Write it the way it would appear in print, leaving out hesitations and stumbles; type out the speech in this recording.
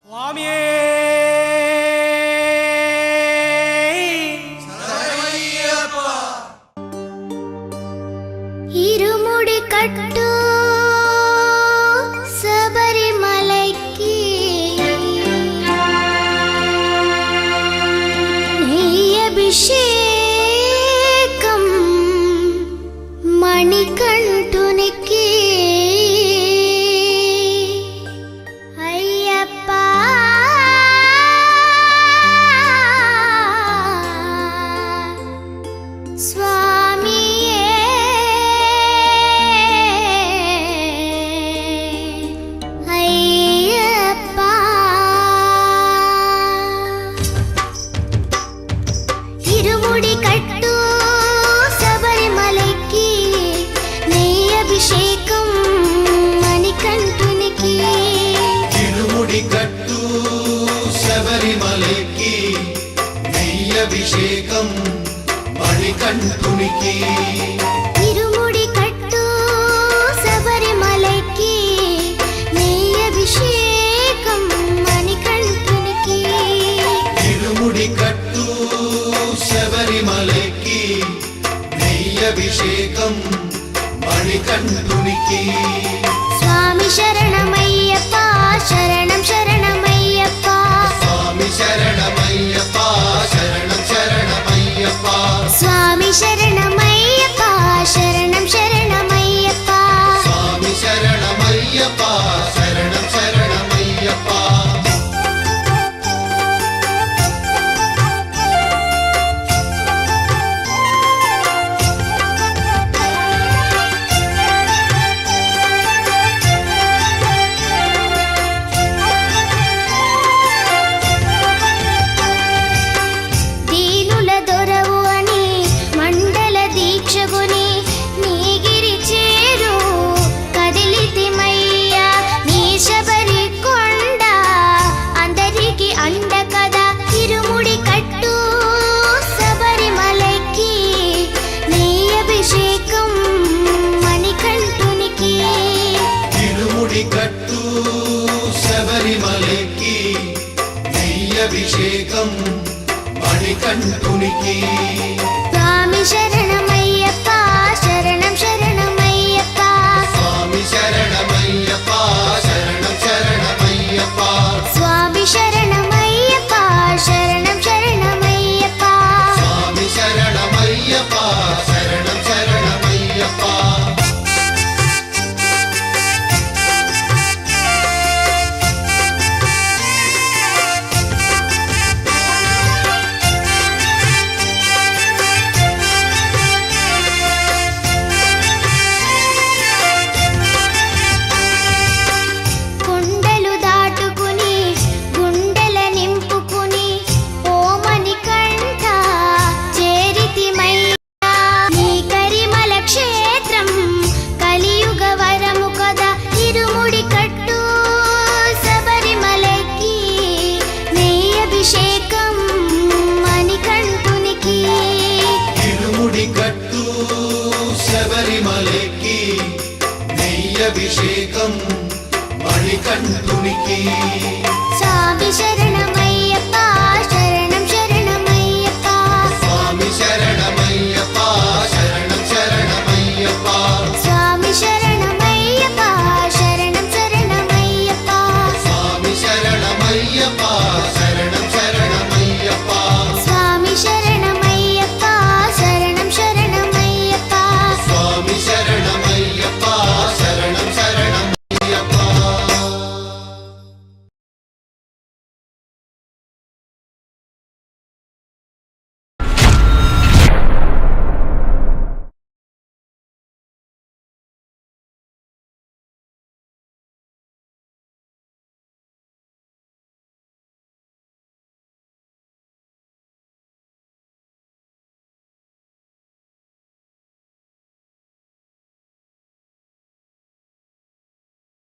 స్వామియే ఇరుముడి కట్టు శబరిమలైకి నెయ్యభిషేకం మణికంఠునికి అయ్యప్ప స్వామియే అయ్యప్ప ఇరుముడి కట్టు శబరిమలైకి నెయ్యభిషేకం మణికంఠునికి ఇరుముడి కట్టు శబరిమలైకి నెయ్యభిషేకం మణికంఠునికి ఇరుముడి కట్టు శబరిమలైకి నెయ్యభిషేకం మణికంఠునికి ఇరుముడి కట్టు శబరిమలైకి నెయ్యభిషేకం మణికంఠునికి స్వామి శరణమయ్యప్ప శరణం శరణమయ్యప్ప స్వామి శరణమయ్యప్ప శరణం శరణమయ్యప్ప స్వామి శరణమయ్యప్ప శరణం శరణమయ్యప్ప స్వామి శరణమయ్యప్ప శరణం శరణమయ్యప్ప దీనుల దొరవు అని మండల దీక్షగుని నీగిరి చేరు కదిలితిమయ్యా నీ శబరి కొండ అందరికి అండ కదా ఇరుముడి కట్టు శబరిమలైకి నెయ్యభిషేకం మణికంఠునికి ఇరుముడి కట్టు శబరిమలైకి నెయ్యభిషేకం మణికంఠునికి స్వామి శరణమయ్యప్ప శరణం శరణమయ్యప్ప స్వామి శరణమయ్యప్ప శరణం శరణమయ్యప్ప స్వామి శరణమయ్యప్ప శరణం శరణమయ్యప్ప స్వామి శరణమయ్యప్ప శరణం శరణమయ్యప్ప కొండలు దాటుకుని గుండెల నింపుకుని ఓమని కంఠ చేరితిమయ్యా నీ కరిమల క్షేత్రం కలియుగ వరము కదా ఇరుముడి కట్టు శబరిమలైకి నెయ్యభిషేకం మణికంఠునికి ఇరుముడి కట్టు శబరిమలైకి నెయ్యభిషేకం మణికంఠునికి స్వామి శరణమ